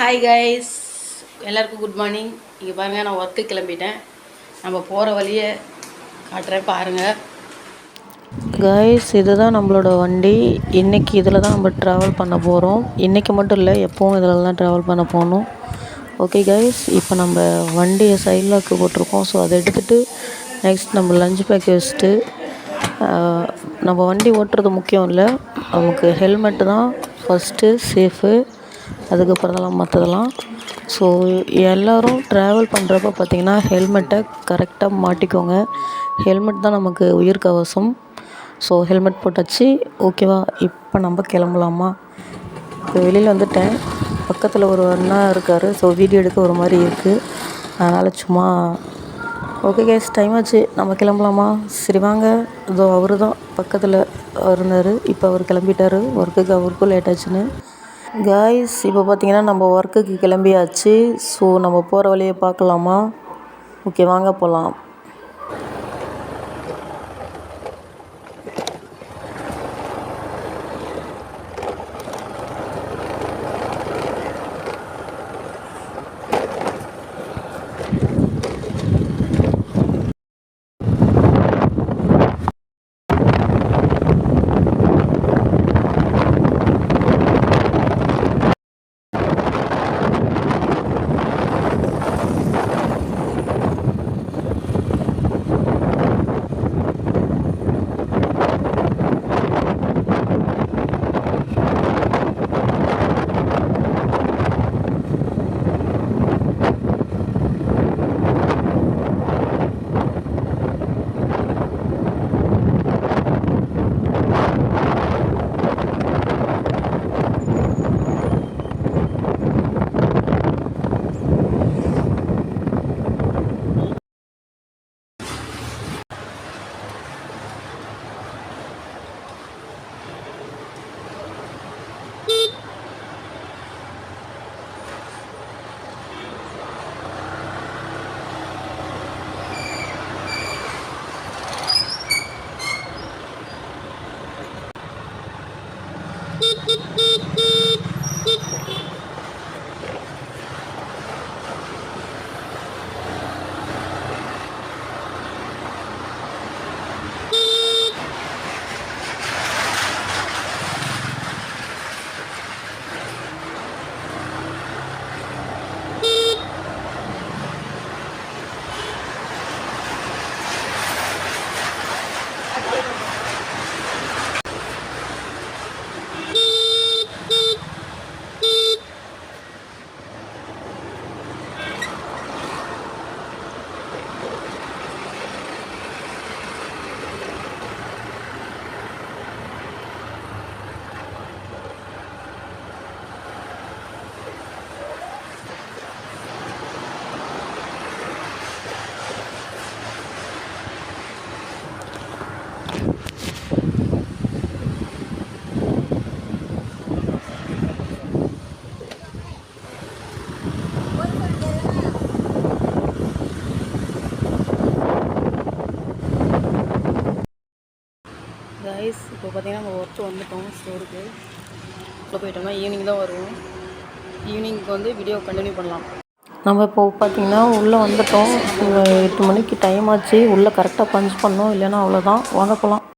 Hi guys, எல்லாருக்கும் good morning. இங்கே பாருங்கள், நான் ஒர்க்கு கிளம்பிட்டேன். நம்ம போகிற வழியை காட்டுறேன் பாருங்கள். கைஸ், இதுதான் நம்மளோட வண்டி. இன்றைக்கி இதில் தான் நம்ம ட்ராவல் பண்ண போகிறோம். இன்றைக்கி மட்டும் இல்லை, எப்போவும் இதில் தான் ட்ராவல் பண்ண போகணும். ஓகே கைஸ், இப்போ நம்ம வண்டியை சைட் லாக்கு போட்டிருக்கோம். ஸோ அதை எடுத்துகிட்டு நெக்ஸ்ட் நம்ம லஞ்ச் பேக் வச்சுட்டு நம்ம வண்டி ஓட்டுறது முக்கியம் இல்லை, நமக்கு ஹெல்மெட்டு தான் ஃபஸ்ட்டு சேஃபு. அதுக்கப்புறம் தான் மற்றதெல்லாம். ஸோ எல்லோரும் ட்ராவல் பண்ணுறப்ப பார்த்திங்கன்னா ஹெல்மெட்டை கரெக்டாக மாட்டிக்கோங்க. ஹெல்மெட் தான் நமக்கு உயிர் கவசம். ஸோ ஹெல்மெட் போட்டாச்சு. ஓகேவா, இப்போ நம்ம கிளம்பலாமா? இப்போ வெளியில் வந்துட்டேன். பக்கத்தில் ஒரு அண்ணா இருக்கார். ஸோ வீடியோ எடுக்க ஒரு மாதிரி இருக்குது, அதனால் சும்மா ஓகே கேஸ், டைம் ஆச்சு, நம்ம கிளம்பலாமா? சரி வாங்க. இதோ அவரு தான் பக்கத்தில் இருந்தார். இப்போ அவர் கிளம்பிட்டார் ஒர்க்குக்கு. அவருக்கும் லேட் ஆச்சுன்னு. காய்ஸ், இப்போ பார்த்திங்கன்னா நம்ம ஒர்க்குக்கு கிளம்பியாச்சு. ஸோ நம்ம போகிற வழியை பார்க்கலாமா? ஓகே வாங்க போகலாம். கைஸ், இப்போ பார்த்திங்கன்னா நம்ம ஒர்க்கு வந்துட்டோம். ஸ்டோருக்கு இப்போ போயிட்டோம்னா ஈவினிங் தான் வருவோம். ஈவினிங்க்கு வந்து வீடியோ கண்டினியூ பண்ணலாம். நம்ம இப்போ பார்த்திங்கன்னா உள்ளே வந்துட்டோம். 8 மணிக்கு டைம் ஆச்சு. உள்ளே கரெக்டாக பஞ்ச் பண்ணோம், இல்லைன்னா அவ்வளோதான். வாங்க போகலாம்.